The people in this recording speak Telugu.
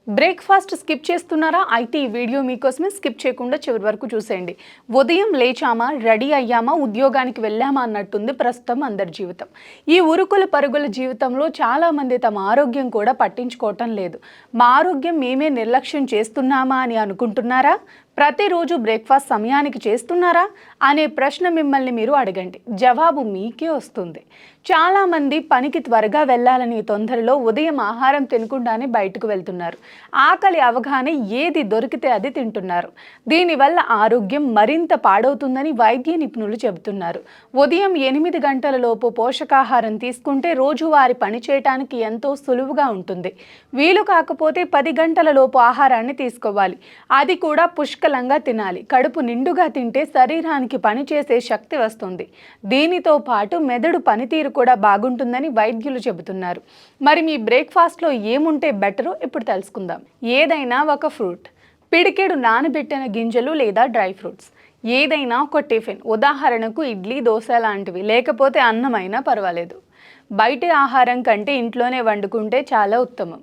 బ్రేక్ఫాస్ట్ స్కిప్ చేస్తున్నారా? అయితే ఈ వీడియో మీకోసమే, స్కిప్ చేయకుండా చివరి వరకు చూసేయండి. ఉదయం లేచామా, రెడీ అయ్యామా, ఉద్యోగానికి వెళ్ళామా అన్నట్టుంది ప్రస్తుతం అందరి జీవితం. ఈ ఉరుకుల పరుగుల జీవితంలో చాలామంది తమ ఆరోగ్యం కూడా పట్టించుకోవటం లేదు. మా ఆరోగ్యం మేమే నిర్లక్ష్యం చేస్తున్నామా అని అనుకుంటున్నారా? ప్రతిరోజు బ్రేక్ఫాస్ట్ సమయానికి చేస్తున్నారా అనే ప్రశ్న మిమ్మల్ని మీరు అడగండి, జవాబు మీకే వస్తుంది. చాలామంది పనికి త్వరగా వెళ్ళాలని తొందరలో ఉదయం ఆహారం తినకుండానే బయటకు వెళ్తున్నారు. ఆకలి అవగానే ఏది దొరికితే అది తింటున్నారు. దీనివల్ల ఆరోగ్యం మరింత పాడవుతుందని వైద్య నిపుణులు చెబుతున్నారు. ఉదయం 8 గంటల లోపు పోషకాహారం తీసుకుంటే రోజువారీ పని చేయడానికి ఎంతో సులువుగా ఉంటుంది. వీలు కాకపోతే 10 గంటల లోపు ఆహారాన్ని తీసుకోవాలి. అది కూడా పుష్కలంగా తినాలి. కడుపు నిండుగా తింటే శరీరానికి పనిచేసే శక్తి వస్తుంది. దీనితో పాటు మెదడు పనితీరు కూడా బాగుంటుందని వైద్యులు చెబుతున్నారు. మరి మీ బ్రేక్ఫాస్ట్లో ఏముంటే బెటరో ఇప్పుడు తెలుసుకుందాం. ఏదైనా ఒక ఫ్రూట్, పిడికెడు నానబెట్టిన గింజలు లేదా డ్రై ఫ్రూట్స్, ఏదైనా ఒక టిఫిన్, ఉదాహరణకు ఇడ్లీ, దోశ లాంటివి, లేకపోతే అన్నమైనా పర్వాలేదు. బయట ఆహారం కంటే ఇంట్లోనే వండుకుంటే చాలా ఉత్తమం.